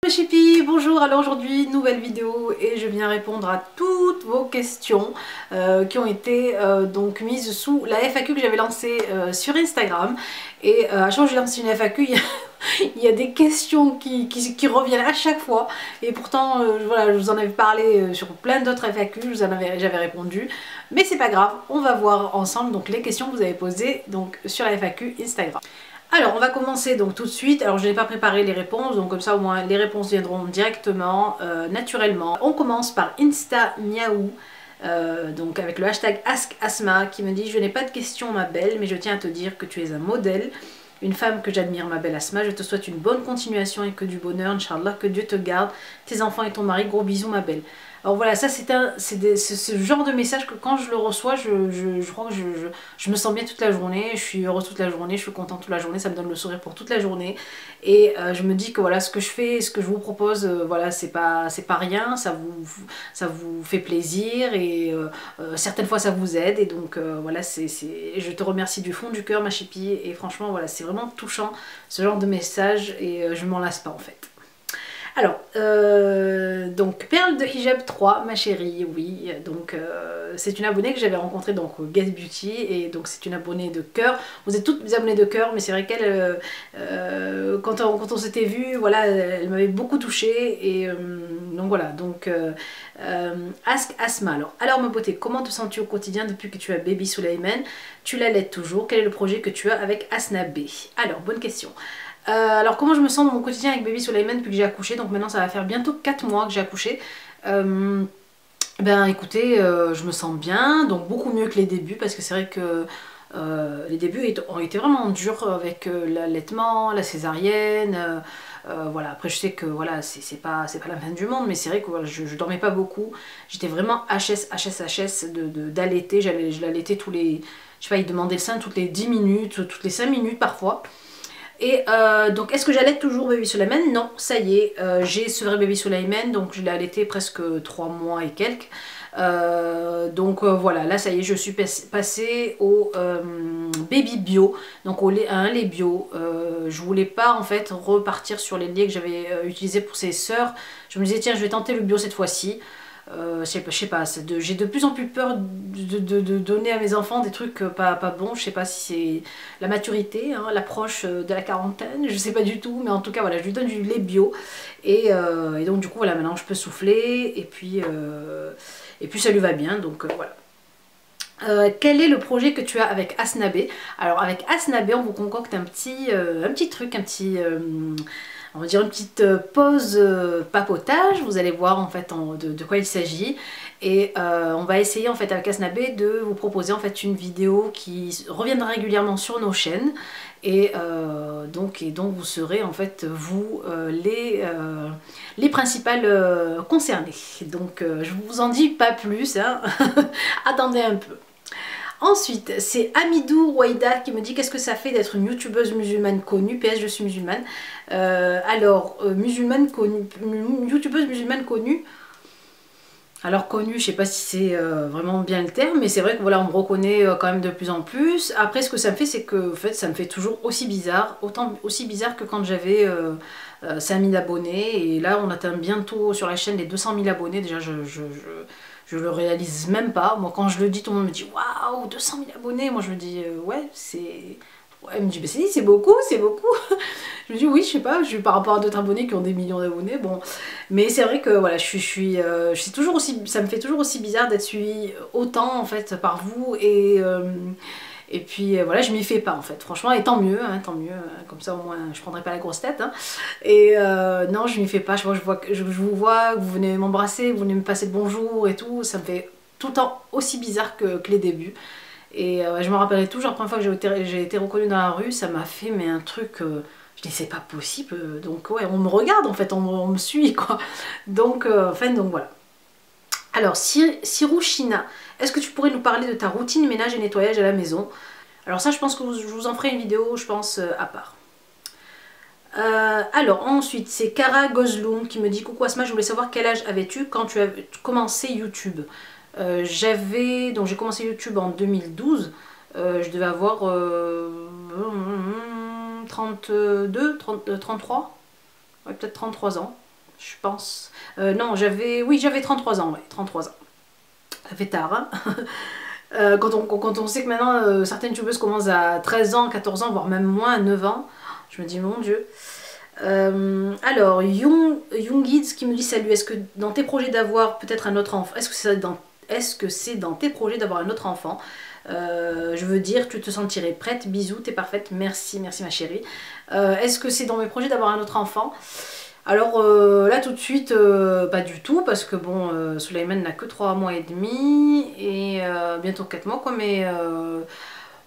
Chipi, bonjour, alors aujourd'hui nouvelle vidéo et je viens répondre à toutes vos questions qui ont été donc mises sous la FAQ que j'avais lancée sur Instagram. Et à chaque fois que je lance une FAQ, il y a des questions qui reviennent à chaque fois. Et pourtant, voilà, je vous en avais parlé sur plein d'autres FAQ, j'avais répondu. Mais c'est pas grave, on va voir ensemble donc les questions que vous avez posées donc, sur la FAQ Instagram. Alors on va commencer donc tout de suite. Alors je n'ai pas préparé les réponses, donc comme ça au moins les réponses viendront directement, naturellement. On commence par Insta Miaou, donc avec le hashtag AskAsma qui me dit: je n'ai pas de questions ma belle, mais je tiens à te dire que tu es un modèle, une femme que j'admire ma belle Asma. Je te souhaite une bonne continuation et que du bonheur, Inch'Allah, que Dieu te garde, tes enfants et ton mari. Gros bisous ma belle. Alors voilà, ça c'est ce genre de message que quand je le reçois, je crois que je me sens bien toute la journée, je suis heureuse toute la journée, je suis contente toute la journée, ça me donne le sourire pour toute la journée. Et je me dis que voilà, ce que je fais, ce que je vous propose, voilà, c'est pas rien, ça vous fait plaisir et certaines fois ça vous aide. Et donc voilà, je te remercie du fond du cœur ma chipie, et franchement voilà, c'est vraiment touchant ce genre de message et je m'en lasse pas en fait. Alors, donc Perle de Hijab 3, ma chérie, oui, donc c'est une abonnée que j'avais rencontrée donc au Guess Beauty, et donc c'est une abonnée de cœur. Vous êtes toutes des abonnées de cœur, mais c'est vrai qu'elle, quand on s'était vu, voilà, elle m'avait beaucoup touchée, et donc voilà, donc Ask Asma. Alors ma beauté, comment te sens-tu au quotidien depuis que tu as Baby Sulaiman? Tu l'allaites toujours? Quel est le projet que tu as avec Asna B? Alors, bonne question. Alors comment je me sens dans mon quotidien avec Baby Sulaiman depuis que j'ai accouché, donc maintenant ça va faire bientôt 4 mois que j'ai accouché. Ben écoutez, je me sens bien, donc beaucoup mieux que les débuts, parce que c'est vrai que les débuts ont été vraiment durs avec l'allaitement, la césarienne. Voilà, après je sais que voilà, c'est pas la fin du monde, mais c'est vrai que voilà, je dormais pas beaucoup, j'étais vraiment HS d'allaiter. Je l'allaitais tous les, je sais pas, il demandait le sein toutes les 10 minutes, toutes les 5 minutes parfois. Et donc est-ce que j'allaite toujours Baby Sulaiman? Non, ça y est, j'ai sevré Baby Sulaiman, donc je l'ai allaité presque 3 mois et quelques. Donc voilà, là ça y est, je suis passée au baby bio, donc à un lait bio. Je voulais pas en fait repartir sur les laits que j'avais utilisés pour ses sœurs. Je me disais tiens, je vais tenter le bio cette fois-ci. Je sais pas, j'ai de plus en plus peur de donner à mes enfants des trucs pas bons. Je sais pas si c'est la maturité, hein, l'approche de la quarantaine, je sais pas du tout, mais en tout cas voilà, je lui donne du lait bio, et donc du coup voilà, maintenant je peux souffler, et puis ça lui va bien, donc voilà. Quel est le projet que tu as avec Asna B? Alors avec Asna B, on vous concocte un petit truc, on va dire une petite pause papotage. Vous allez voir en fait de quoi il s'agit, et on va essayer en fait avec Asna B de vous proposer en fait une vidéo qui reviendra régulièrement sur nos chaînes, et donc vous serez en fait vous les principales concernées. Donc je vous en dis pas plus, hein. Attendez un peu. Ensuite, c'est Amidou Waïda qui me dit: qu'est-ce que ça fait d'être une youtubeuse musulmane connue? PS, je suis musulmane. Musulmane connue, youtubeuse musulmane connue. Alors connue, je sais pas si c'est vraiment bien le terme, mais c'est vrai que voilà, on me reconnaît quand même de plus en plus. Après, ce que ça me fait, c'est que en fait, ça me fait toujours aussi bizarre, aussi bizarre que quand j'avais 5000 abonnés, et là, on atteint bientôt sur la chaîne les 200 000 abonnés. Déjà, je le réalise même pas. Moi, quand je le dis, tout le monde me dit waouh, 200 000 abonnés. Moi, je me dis ouais, c'est. Ouais, elle me dit bah, c'est beaucoup, c'est beaucoup. Je me dis oui, je sais pas, par rapport à d'autres abonnés qui ont des millions d'abonnés, bon. Mais c'est vrai que voilà, je suis toujours aussi. Ça me fait toujours aussi bizarre d'être suivie autant en fait par vous, et puis voilà, je m'y fais pas en fait, franchement, et tant mieux, hein, comme ça au moins je prendrai pas la grosse tête, hein. Et non, je m'y fais pas, je vous vois, vous venez m'embrasser, vous venez me passer le bonjour et tout, ça me fait tout le temps aussi bizarre que les débuts. Et je me rappellerai toujours la première fois que j'ai été reconnue dans la rue, ça m'a fait mais un truc, je dis c'est pas possible, donc ouais, on me regarde en fait, on me suit quoi. Donc, enfin, donc voilà. Alors, Sirouchina, est-ce que tu pourrais nous parler de ta routine ménage et nettoyage à la maison? Alors ça, je pense que je vous en ferai une vidéo, je pense, à part. Alors ensuite, c'est Kara Gozloum qui me dit: coucou Asma, je voulais savoir quel âge avais-tu quand tu as commencé YouTube? J'ai commencé YouTube en 2012, je devais avoir 32, 33, ouais, peut-être 33 ans. je pense. Non, oui, j'avais 33 ans, ouais, 33 ans. Ça fait tard, hein. Quand on sait que maintenant certaines youtubeuses commencent à 13 ans, 14 ans, voire même moins, à 9 ans, je me dis mon Dieu. Alors, Youngids qui me dit salut, est-ce que dans tes projets d'avoir peut-être un autre enfant, est-ce que c'est dans tes projets d'avoir un autre enfant? Je veux dire, tu te sentirais prête, bisous, t'es parfaite, merci, merci ma chérie. Est-ce que c'est dans mes projets d'avoir un autre enfant? Alors là tout de suite, pas du tout, parce que bon, Suleiman n'a que 3 mois et demi, et bientôt 4 mois quoi,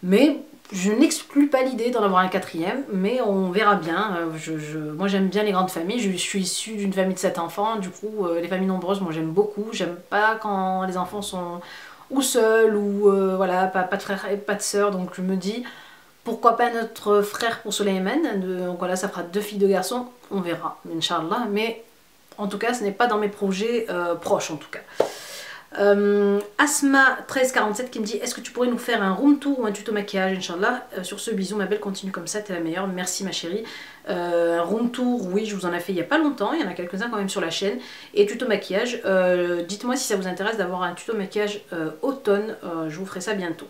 mais je n'exclus pas l'idée d'en avoir un quatrième, mais on verra bien. Moi j'aime bien les grandes familles, je suis issue d'une famille de 7 enfants, du coup les familles nombreuses, moi j'aime beaucoup, j'aime pas quand les enfants sont ou seuls, ou voilà, pas de frère et pas de sœur, donc je me dis... Pourquoi pas notre frère pour Suleiman, donc voilà, ça fera 2 filles, 2 garçons, on verra, Inch'Allah, mais en tout cas, ce n'est pas dans mes projets proches en tout cas. Asma1347 qui me dit, est-ce que tu pourrais nous faire un room tour ou un tuto maquillage, Inch'Allah. Sur ce, bisous ma belle, continue comme ça, t'es la meilleure, merci ma chérie. Un room tour, oui, je vous en ai fait il n'y a pas longtemps, il y en a quelques-uns quand même sur la chaîne. Et tuto maquillage, dites-moi si ça vous intéresse d'avoir un tuto maquillage automne, je vous ferai ça bientôt.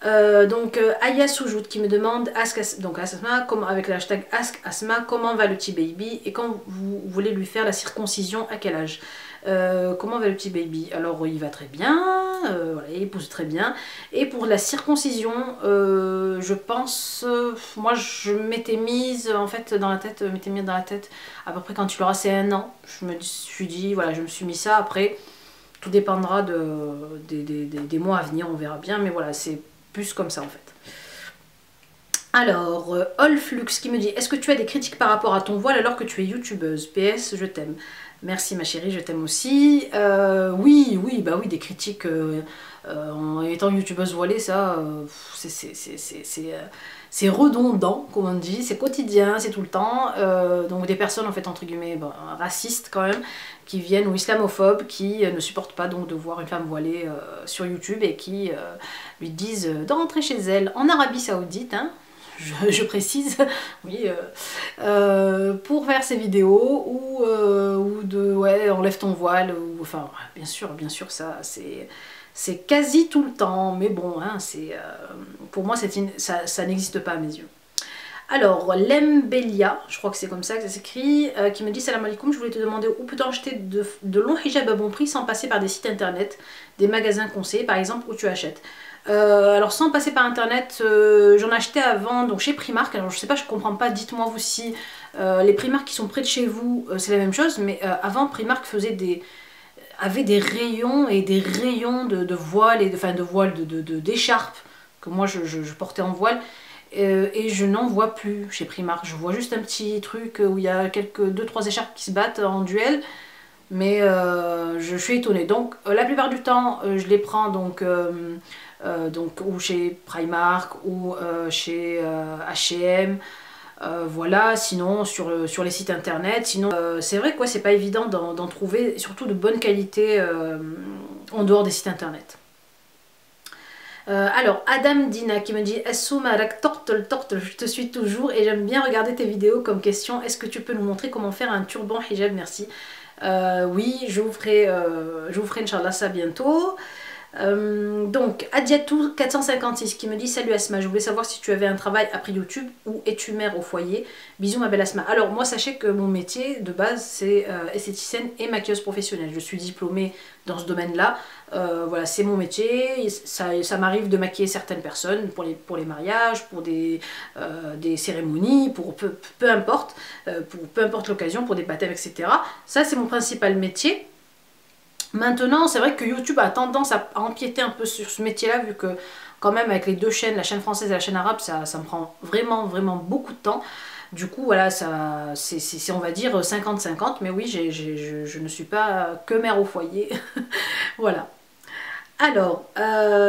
Aya Soujout qui me demande Asma, avec le hashtag Ask Asma, comment va le petit baby et quand vous voulez lui faire la circoncision, à quel âge? Comment va le petit baby? Alors il va très bien, voilà, il pousse très bien, et pour la circoncision je pense, moi je m'étais mise en fait dans la tête, à peu près quand il aura ses 1 an, je me suis dit, voilà, je me suis mis ça. Après tout dépendra des mois à venir, on verra bien, mais voilà, c'est plus comme ça en fait. Alors, Olflux qui me dit, est-ce que tu as des critiques par rapport à ton voile alors que tu es youtubeuse? PS, je t'aime. Merci ma chérie, je t'aime aussi. Oui, des critiques en étant youtubeuse voilée, ça, c'est redondant, comme on dit, c'est quotidien, c'est tout le temps. Donc des personnes en fait entre guillemets racistes quand même, qui viennent, ou islamophobes, qui ne supportent pas donc de voir une femme voilée sur YouTube et qui lui disent de rentrer chez elle en Arabie Saoudite, hein, je précise, oui, pour faire ses vidéos, ou de ouais, enlève ton voile, ou enfin bien sûr ça c'est quasi tout le temps, mais bon, hein, pour moi ça n'existe pas à mes yeux. Alors, Lembelia, je crois que c'est comme ça que ça s'écrit, qui me dit salam alaikum, je voulais te demander où peut-on acheter de longs hijabs à bon prix sans passer par des sites internet, des magasins conseillés par exemple, où tu achètes. Alors sans passer par internet, j'en achetais avant donc chez Primark. Alors je sais pas, je comprends pas, dites-moi vous si les Primark qui sont près de chez vous c'est la même chose, mais avant Primark avait des rayons et des rayons de voiles, et d'écharpes que moi je portais en voile, et je n'en vois plus chez Primark. Je vois juste un petit truc où il y a 2-3 écharpes qui se battent en duel, mais je suis étonnée. Donc la plupart du temps je les prends donc ou chez Primark ou chez H&M, voilà. Sinon sur les sites internet, sinon c'est vrai quoi, c'est pas évident d'en trouver, surtout de bonne qualité en dehors des sites internet. Alors Adam Dina qui me dit Assoumarak tortle, je te suis toujours et j'aime bien regarder tes vidéos. Comme question, est-ce que tu peux nous montrer comment faire un turban hijab? Merci. Oui, je vous ferai Inch'Allah ça bientôt. Donc Adiatou 456 qui me dit salut Asma, je voulais savoir si tu avais un travail après YouTube ou es-tu mère au foyer? Bisous ma belle Asma. Alors moi sachez que mon métier de base c'est esthéticienne et maquilleuse professionnelle. Je suis diplômée dans ce domaine là, voilà, c'est mon métier. Ça m'arrive de maquiller certaines personnes pour les mariages, pour des cérémonies, pour peu importe, peu importe l'occasion, pour des baptêmes, etc. Ça c'est mon principal métier. Maintenant, c'est vrai que YouTube a tendance à empiéter un peu sur ce métier-là, vu que quand même avec les deux chaînes, la chaîne française et la chaîne arabe, ça me prend vraiment beaucoup de temps. Du coup, voilà, c'est on va dire 50-50, mais oui, je ne suis pas que mère au foyer. Voilà. Alors,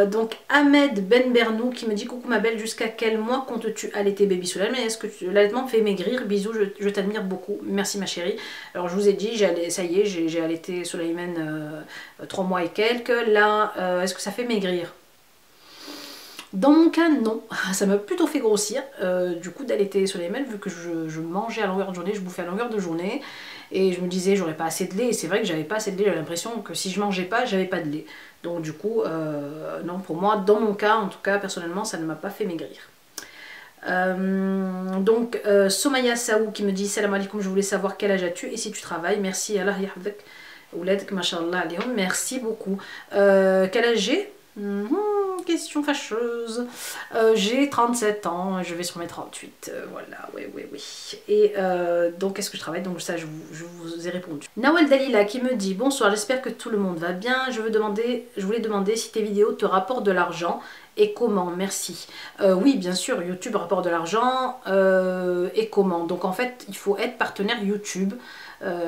donc Ahmed Ben Bernou qui me dit coucou ma belle, jusqu'à quel mois comptes-tu allaiter baby Soulal? Mais est-ce que l'allaitement me fait maigrir? Bisous, je t'admire beaucoup, merci ma chérie. Alors je vous ai dit, ça y est, j'ai allaité Souleyman 3 mois et quelques. Là, est-ce que ça fait maigrir? Dans mon cas, non. Ça m'a plutôt fait grossir, du coup, d'allaiter Souleyman, vu que je mangeais à longueur de journée, je bouffais à longueur de journée. et je me disais j'aurais pas assez de lait, et c'est vrai que j'avais pas assez de lait, j'avais l'impression que si je mangeais pas, j'avais pas de lait. Donc du coup, non, pour moi, dans mon cas, en tout cas, personnellement, ça ne m'a pas fait maigrir. Somaya Saou qui me dit salam alaikum, je voulais savoir quel âge as-tu et si tu travailles. Merci, Allah yahfadek, ouladek, mashallah alayhum, merci beaucoup. Quel âge j'ai? Question fâcheuse. J'ai 37 ans, je vais sur mes 38. Voilà, oui, oui, oui. Et donc, est-ce que je travaille? Donc, ça, je vous ai répondu. Nawel Dalila qui me dit bonsoir, j'espère que tout le monde va bien. Je voulais demander si tes vidéos te rapportent de l'argent et comment, merci. Oui, bien sûr, YouTube rapporte de l'argent et comment. Donc, en fait, il faut être partenaire YouTube.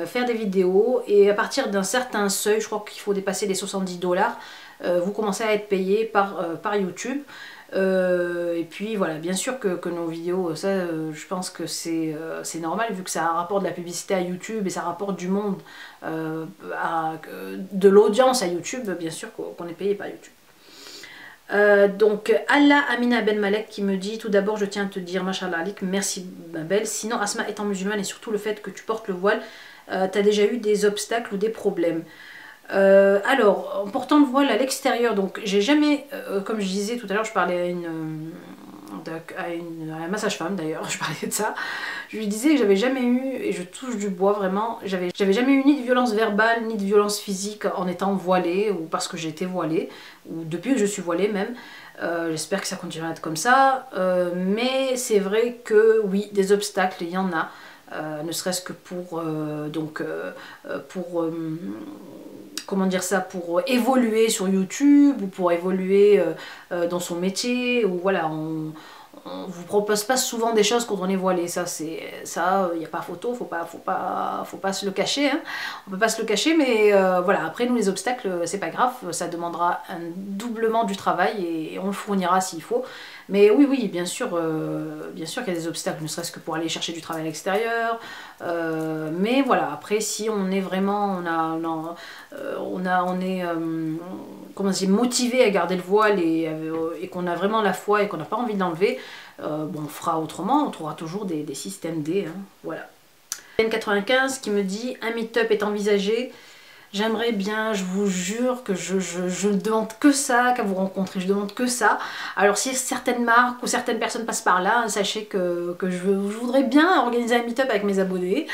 Faire des vidéos et à partir d'un certain seuil, je crois qu'il faut dépasser les 70$, vous commencez à être payé par YouTube. Et puis voilà, bien sûr que nos vidéos, ça je pense que c'est normal vu que ça rapporte de la publicité à YouTube et ça rapporte du monde, de l'audience à YouTube, bien sûr qu'on est payé par YouTube. Donc Allah Amina Ben Malek qui me dit tout d'abord je tiens à te dire Mashallah alik, merci ma belle, sinon Asma étant musulmane et surtout le fait que tu portes le voile, t'as déjà eu des obstacles ou des problèmes? Alors, en portant le voile à l'extérieur, donc j'ai jamais, comme je disais tout à l'heure, je parlais à un massage-femme d'ailleurs, je parlais de ça, je lui disais que j'avais jamais eu, et je touche du bois vraiment, j'avais jamais eu ni de violence verbale, ni de violence physique en étant voilée, ou parce que j'étais voilée, ou depuis que je suis voilée même. J'espère que ça continuera à être comme ça, mais c'est vrai que oui, des obstacles, il y en a, ne serait-ce que pour, comment dire ça, pour évoluer sur YouTube ou pour évoluer dans son métier, ou voilà, on vous propose pas souvent des choses quand on est voilé, ça il n'y a pas photo, faut pas se le cacher, hein. On peut pas se le cacher, mais voilà, après nous les obstacles c'est pas grave, ça demandera un doublement du travail et on le fournira s'il faut. Mais oui, oui, bien sûr qu'il y a des obstacles, ne serait-ce que pour aller chercher du travail à l'extérieur. Mais voilà, après, si on est vraiment, comment dire, motivé à garder le voile et qu'on a vraiment la foi et qu'on n'a pas envie de l'enlever, bon, on fera autrement, on trouvera toujours des systèmes D, hein, voilà. N95 qui me dit un meet-up est envisagé. J'aimerais bien, je vous jure que je ne demande que ça, qu'à vous rencontrer, je demande que ça. Alors si certaines marques ou certaines personnes passent par là, sachez que je voudrais bien organiser un meet-up avec mes abonnés.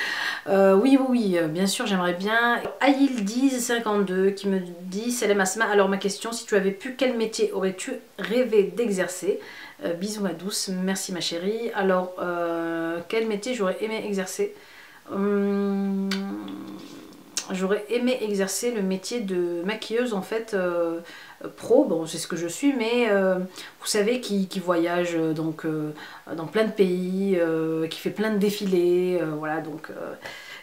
Oui, oui, oui, bien sûr, j'aimerais bien. Aïl1052 qui me dit Salam Asma, alors ma question, si tu avais pu, quel métier aurais-tu rêvé d'exercer? Bisous ma douce, merci ma chérie. Alors, quel métier j'aurais aimé exercer? J'aurais aimé exercer le métier de maquilleuse en fait pro, bon c'est ce que je suis, mais vous savez qui voyage donc dans plein de pays, qui fait plein de défilés, voilà donc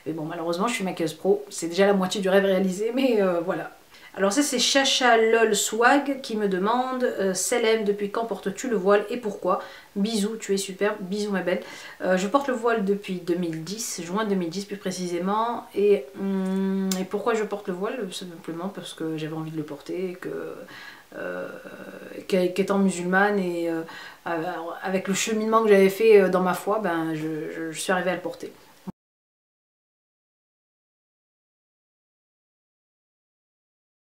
mais bon malheureusement je suis maquilleuse pro, c'est déjà la moitié du rêve réalisé, mais voilà. Alors ça c'est Chacha Lol Swag qui me demande Selem, depuis quand portes-tu le voile et pourquoi? Bisous, tu es superbe, bisous ma belle. Je porte le voile depuis 2010, juin 2010 plus précisément. Et pourquoi je porte le voile? Simplement parce que j'avais envie de le porter, qu'étant musulmane et avec le cheminement que j'avais fait dans ma foi, ben, je suis arrivée à le porter.